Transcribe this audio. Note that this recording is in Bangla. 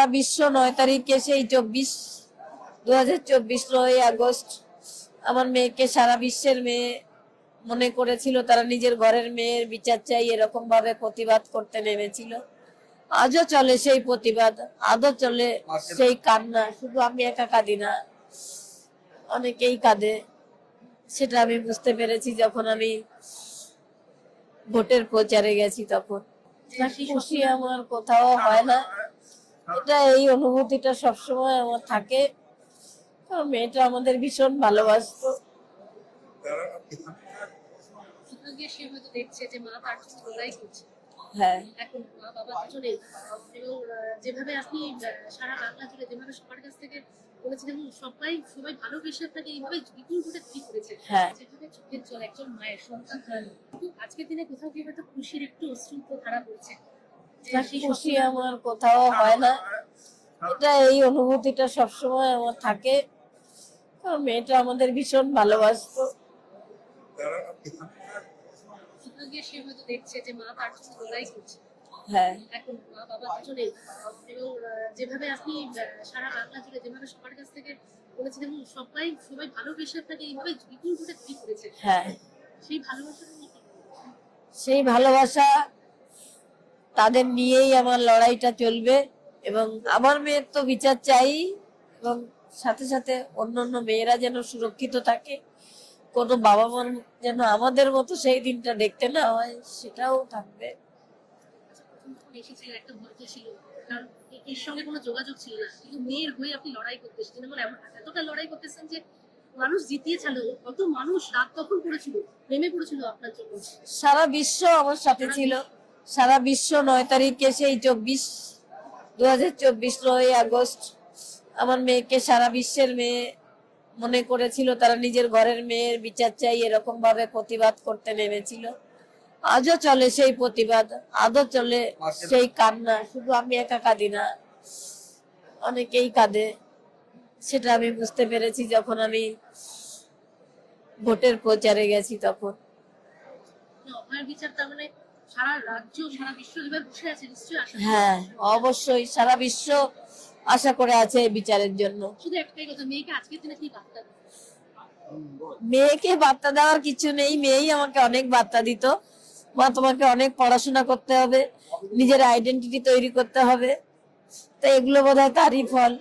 সারা বিশ্ব 9 তারিখে সেই 2024 9 আগস্ট আমার মেয়েকে সারা বিশ্বের মেয়ে মনে করেছিল, তারা নিজের ঘরের মেয়ের বিচার চাই এরকম ভাবে প্রতিবাদ করতে নেমেছিল। আজও চলে সেই প্রতিবাদ, আজও চলে সেই কান্না। শুধু আমি একা কাঁদি না, অনেকেই কাঁদে। সেটা আমি বুঝতে পেরেছি যখন আমি ভোটের প্রচারে গেছি। তখন খুশি আমার কোথাও হয় না, এটা এই অনুভূতিটা সবসময় আমার থাকে। কারণ মেয়েটা আমাদের ভীষণ ভালোবাসতো। হ্যাঁ, এখন মা বাবা দুজনেই এবং যেভাবে আপনি সারা বাংলা জুড়ে যেভাবে সবার কাছ থেকে বলেছেন এবং সবাই ভালোবেসে আপনাকে এইভাবে বিপুল ভোটে বিক্রি করেছে, হ্যাঁ। যেভাবে চোখের জল একজন মায়ের সন্তান হারানো, কিন্তু আজকের দিনে কোথাও কি হয়তো খুশির একটু অশ্রু ধারা পড়ছে। খুশি আমার কোথাও হয় না, এটা এই অনুভূতিটা সবসময় আমার থাকে। কারণ মেয়েটা আমাদের ভীষণ ভালোবাসতো। সে হয়তো দেখছে যে মা তার জন্য লড়াই করছে। হ্যাঁ, এখন মা বাবা দুজনেই এবং যেভাবে আপনি সারা বাংলা জুড়ে যেভাবে সবার কাছ থেকে বলেছেন এবং সবাই ভালোবেসে আপনাকে এইভাবে বিপুল ভোটে বিক্রি করেছে, হ্যাঁ। সেই ভালোবাসাটা নিয়ে কি সেই ভালোবাসা তাদের নিয়েই আমার লড়াইটা চলবে। এবং আমার মেয়ের তো বিচার চাই, এবং সাথে সাথে অন্যান্য মেয়েরা যেন সুরক্ষিত থাকে, কোনো বাবা মার যেন আমাদের মতো সেই দিনটা দেখতে না হয়, সেটাও থাকবে। এসেছিলেন একটা ভয় ছিল, কারণ এর সঙ্গে কোনো যোগাযোগ ছিল না, কিন্তু মেয়ের হয়ে আপনি লড়াই করতে এসেছেন এবং এতটা লড়াই করতেছেন যে মানুষ জিতিয়ে ছাড়লো। কত মানুষ রাত তখন করেছিল, প্রেমে পড়েছিল আপনার জন্য। সারা বিশ্ব আমার সাথে ছিল। সারা বিশ্ব 9 তারিখে সেই 2024 9 আগস্ট আমার মেয়েকে সারা বিশ্বের মেয়ে মনে করেছিল, তারা নিজের ঘরের মেয়ের বিচার চাই এরকম ভাবে প্রতিবাদ করতে নেমেছিল। আজও চলে সেই প্রতিবাদ, আজও চলে সেই কান্না। শুধু আমি একা কাঁদি না, অনেকেই কাঁদে। সেটা আমি বুঝতে পেরেছি যখন আমি ভোটের প্রচারে গেছি। তখন অভয়ের বিচার তার মানে সারা রাজ্য সারা বিশ্ব যেভাবে বসে আছে, নিশ্চয়ই আশা। হ্যাঁ, অবশ্যই সারা বিশ্ব আশা করে আছে এই বিচারের জন্য। শুধু একটাই কথা, মেয়েকে আজকের দিনে কি বার্তা দেবে? মেয়েকে বার্তা দেওয়ার কিছু নেই, মেয়েই আমাকে অনেক বার্তা দিত। মা, তোমাকে অনেক পড়াশোনা করতে হবে, নিজের আইডেন্টিটি তৈরি করতে হবে। তো এগুলো বোধহয় তারই ফল।